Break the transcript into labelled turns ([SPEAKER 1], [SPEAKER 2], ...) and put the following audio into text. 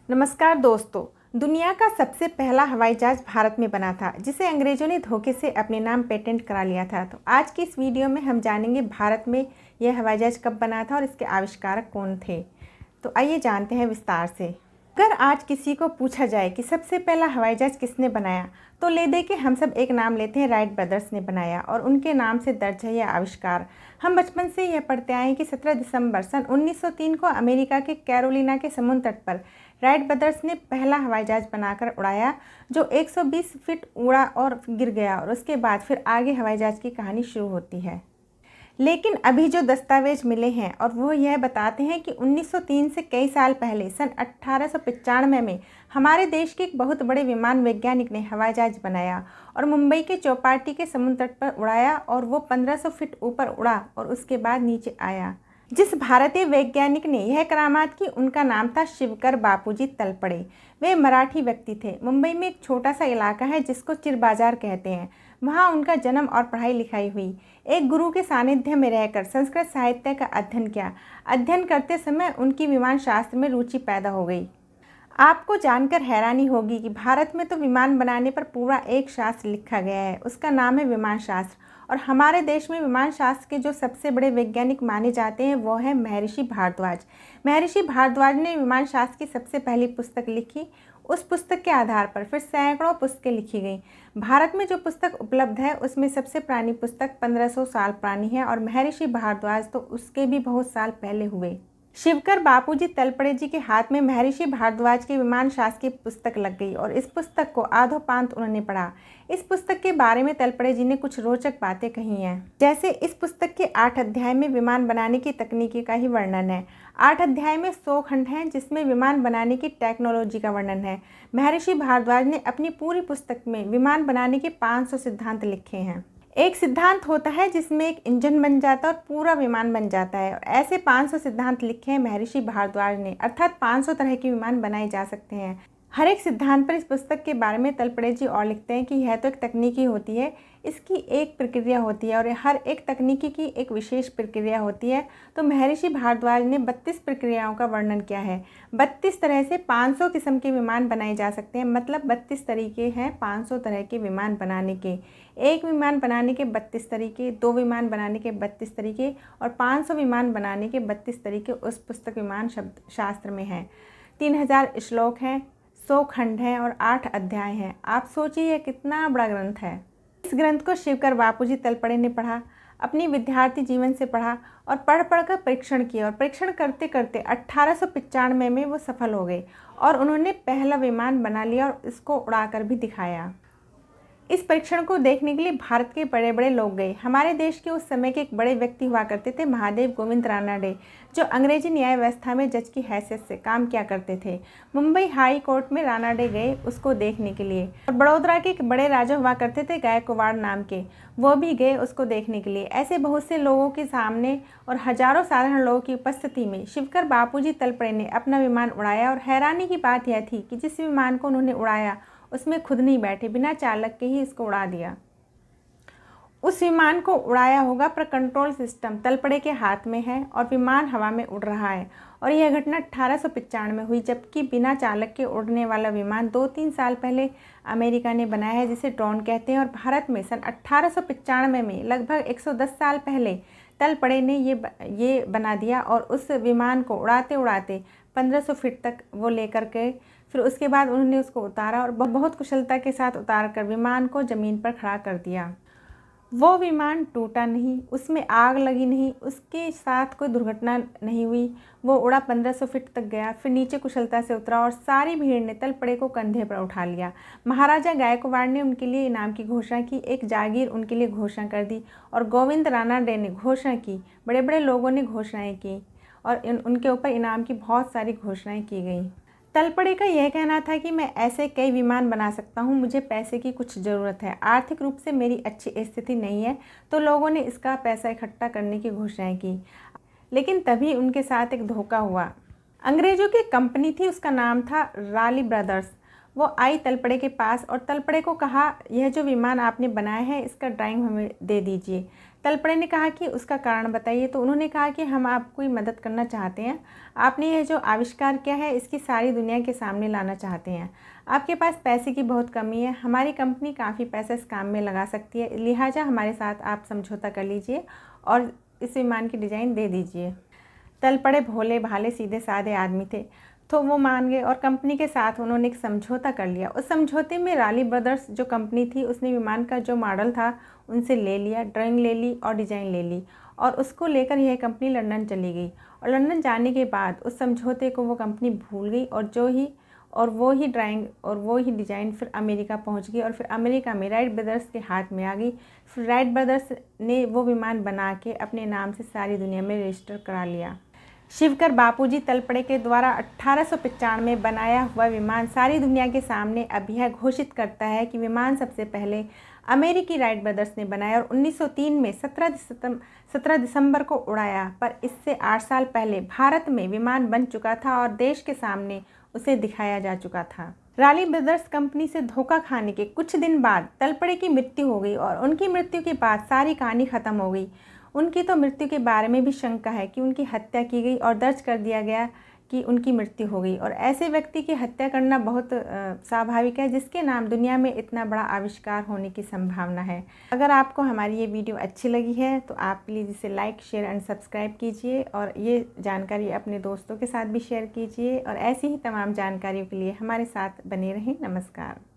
[SPEAKER 1] नमस्कार दोस्तों। दुनिया का सबसे पहला हवाई जहाज भारत में बना था, जिसे अंग्रेजों ने धोखे से अपने नाम पेटेंट करा लिया था। तो आज की इस वीडियो में हम जानेंगे भारत में यह हवाई जहाज कब बना था और इसके आविष्कारक कौन थे। तो आइए जानते हैं विस्तार से। अगर आज किसी को पूछा जाए कि सबसे पहला हवाई जहाज किसने बनाया, तो ले दे के हम सब एक नाम लेते हैं, राइट ब्रदर्स ने बनाया और उनके नाम से दर्ज है यह आविष्कार। हम बचपन से यह पढ़ते आए हैं कि 17 दिसंबर सन 1903 को अमेरिका के कैरोलिना के समुद्र तट पर राइट ब्रदर्स ने पहला हवाई जहाज बनाकर उड़ाया, जो 120 फीट उड़ा और गिर गया। और उसके बाद फिर आगे हवाई जहाज की कहानी शुरू होती है। लेकिन अभी जो दस्तावेज मिले हैं और वो यह बताते हैं कि 1903 से कई साल पहले सन 1895 में हमारे देश के एक बहुत बड़े विमान वैज्ञानिक ने हवाई जहाज बनाया और मुंबई के चौपाटी के समुद्र तट पर उड़ाया और वो 1500 फीट ऊपर उड़ा और उसके बाद नीचे आया। जिस भारतीय वैज्ञानिक ने यह करामात की, उनका नाम था शिवकर बापूजी तलपड़े। वे मराठी व्यक्ति थे। मुंबई में एक छोटा सा इलाका है जिसको चिर बाजार कहते हैं। वहाँ उनका जन्म और पढ़ाई लिखाई हुई। एक गुरु के सानिध्य में रहकर संस्कृत साहित्य का अध्ययन किया। अध्ययन करते समय उनकी विमान शास्त्र में रुचि पैदा हो गई। आपको जानकर हैरानी होगी कि भारत में तो विमान बनाने पर पूरा एक शास्त्र लिखा गया है, उसका नाम है विमान शास्त्र। और हमारे देश में विमान शास्त्र के जो सबसे बड़े वैज्ञानिक माने जाते हैं वो है महर्षि भारद्वाज। महर्षि भारद्वाज ने विमान शास्त्र की सबसे पहली पुस्तक लिखी। उस पुस्तक के आधार पर फिर सैकड़ों पुस्तकें लिखी गई। भारत में जो पुस्तक उपलब्ध है उसमें सबसे पुरानी पुस्तक 1500 साल पुरानी है और महर्षि भारद्वाज तो उसके भी बहुत साल पहले हुए। शिवकर बापूजी तलपड़े जी के हाथ में महर्षि भारद्वाज की विमान शास्त्र की पुस्तक लग गई और इस पुस्तक को आधोपांत उन्होंने पढ़ा। इस पुस्तक के बारे में तलपड़े जी ने कुछ रोचक बातें कही हैं। जैसे इस पुस्तक के 8 अध्याय में विमान बनाने की तकनीकी का ही वर्णन है। 8 अध्याय में 100 खंड हैं जिसमें विमान बनाने की टेक्नोलॉजी का वर्णन है। महर्षि भारद्वाज ने अपनी पूरी पुस्तक में विमान बनाने के 500 सिद्धांत लिखे हैं। एक सिद्धांत होता है जिसमें एक इंजन बन जाता है और पूरा विमान बन जाता है। और ऐसे 500 सिद्धांत लिखे हैं महर्षि भारद्वाज ने, अर्थात 500 तरह के विमान बनाए जा सकते हैं। हर एक सिद्धांत पर इस पुस्तक के बारे में तलपड़े जी और लिखते हैं कि यह तो एक तकनीकी होती है, इसकी एक प्रक्रिया होती है और हर एक तकनीकी की एक विशेष प्रक्रिया होती है। तो महर्षि भारद्वाज ने 32 प्रक्रियाओं का वर्णन किया है। 32 तरह से 500 किस्म के विमान बनाए जा सकते हैं, मतलब 32 तरीके हैं 500 तरह के विमान बनाने के। एक विमान बनाने के 32 तरीके, 2 विमान बनाने के 32 तरीके और 500 विमान बनाने के 32 तरीके उस पुस्तक विमान शब्द शास्त्र में हैं। 3000 श्लोक हैं, 100 खंड हैं और 8 अध्याय हैं। आप सोचिए यह कितना बड़ा ग्रंथ है। इस ग्रंथ को शिवकर बापूजी तलपड़े ने पढ़ा, अपनी विद्यार्थी जीवन से पढ़ा और पढ़ कर परीक्षण किया और परीक्षण करते करते 1895 में वो सफल हो गए और उन्होंने पहला विमान बना लिया और इसको उड़ाकर भी दिखाया। इस परीक्षण को देखने के लिए भारत के बड़े बड़े लोग गए। हमारे देश के उस समय के एक बड़े व्यक्ति हुआ करते थे, महादेव गोविंद रानडे, जो अंग्रेजी न्याय व्यवस्था में जज की हैसियत से काम किया करते थे। मुंबई हाई कोर्ट में रानडे गए उसको देखने के लिए। और बड़ौदा के एक बड़े राजा हुआ करते थे गायकवाड़ नाम के, वो भी गए उसको देखने के लिए। ऐसे बहुत से लोगों के सामने और हजारों साधारण लोगों की उपस्थिति में शिवकर बापूजी तलपड़े ने अपना विमान उड़ाया। और हैरानी की बात यह थी कि जिस विमान को उन्होंने उड़ाया उसमें खुद नहीं बैठे, बिना चालक के ही इसको उड़ा दिया। उस विमान को उड़ाया होगा पर कंट्रोल सिस्टम तलपड़े के हाथ में है और विमान हवा में उड़ रहा है। और यह घटना 1895 में हुई, जबकि बिना चालक के उड़ने वाला विमान 2-3 साल पहले अमेरिका ने बनाया है, जिसे ड्रोन कहते हैं। और भारत में सन 1895 में लगभग 110 साल पहले तलपड़े ने ये बना दिया और उस विमान को उड़ाते उड़ाते 1500 फीट तक वो लेकर गए। फिर उसके बाद उन्होंने उसको उतारा और बहुत कुशलता के साथ उतार कर विमान को ज़मीन पर खड़ा कर दिया। वो विमान टूटा नहीं, उसमें आग लगी नहीं, उसके साथ कोई दुर्घटना नहीं हुई। वो उड़ा 1500 फीट तक गया, फिर नीचे कुशलता से उतरा और सारी भीड़ ने तलपड़े को कंधे पर उठा लिया। महाराजा गायकवाड़ ने उनके लिए इनाम की घोषणा की, एक जागीर उनके लिए घोषणा कर दी और गोविंद रानडे ने घोषणा की, बड़े बड़े लोगों ने घोषणाएँ की और उनके ऊपर इनाम की बहुत सारी घोषणाएँ की गई। तलपड़े का यह कहना था कि मैं ऐसे कई विमान बना सकता हूं, मुझे पैसे की कुछ ज़रूरत है, आर्थिक रूप से मेरी अच्छी स्थिति नहीं है। तो लोगों ने इसका पैसा इकट्ठा करने की घोषणाएं की। लेकिन तभी उनके साथ एक धोखा हुआ। अंग्रेज़ों की कंपनी थी, उसका नाम था राली ब्रदर्स। वो आई तलपड़े के पास और तलपड़े को कहा, यह जो विमान आपने बनाया है इसका ड्राइंग हमें दे दीजिए। तलपड़े ने कहा कि उसका कारण बताइए। तो उन्होंने कहा कि हम आपकी मदद करना चाहते हैं, आपने यह जो आविष्कार किया है इसकी सारी दुनिया के सामने लाना चाहते हैं। आपके पास पैसे की बहुत कमी है, हमारी कंपनी काफ़ी पैसा इस काम में लगा सकती है, लिहाजा हमारे साथ आप समझौता कर लीजिए और इस विमान की डिज़ाइन दे दीजिए। तलपड़े भोले भाले सीधे साधे आदमी थे, तो वो मान गए और कंपनी के साथ उन्होंने एक समझौता कर लिया। उस समझौते में राली ब्रदर्स जो कंपनी थी उसने विमान का जो मॉडल था उनसे ले लिया, ड्राइंग ले ली और डिज़ाइन ले ली और उसको लेकर यह कंपनी लंदन चली गई। और लंदन जाने के बाद उस समझौते को वो कंपनी भूल गई और वो ही ड्राइंग और वो ही डिज़ाइन फिर अमेरिका पहुंच गई और फिर अमेरिका में राइट ब्रदर्स के हाथ में आ गई। फिर राइट ब्रदर्स ने वो विमान बना के अपने नाम से सारी दुनिया में रजिस्टर करा लिया। शिवकर बापूजी तलपड़े के द्वारा 1895 में बनाया हुआ विमान सारी दुनिया के सामने अब यह घोषित करता है कि विमान सबसे पहले अमेरिकी राइट ब्रदर्स ने बनाया और 1903 में 17 दिसंबर को उड़ाया। पर इससे 8 साल पहले भारत में विमान बन चुका था और देश के सामने उसे दिखाया जा चुका था। राली ब्रदर्स कंपनी से धोखा खाने के कुछ दिन बाद तलपड़े की मृत्यु हो गई और उनकी मृत्यु के बाद सारी कहानी ख़त्म हो गई। उनकी तो मृत्यु के बारे में भी शंका है कि उनकी हत्या की गई और दर्ज कर दिया गया कि उनकी मृत्यु हो गई। और ऐसे व्यक्ति की हत्या करना बहुत स्वाभाविक है जिसके नाम दुनिया में इतना बड़ा आविष्कार होने की संभावना है। अगर आपको हमारी ये वीडियो अच्छी लगी है तो आप प्लीज़ इसे लाइक, शेयर एंड सब्सक्राइब कीजिए और ये जानकारी अपने दोस्तों के साथ भी शेयर कीजिए और ऐसी ही तमाम जानकारियों के लिए हमारे साथ बने रहें। नमस्कार।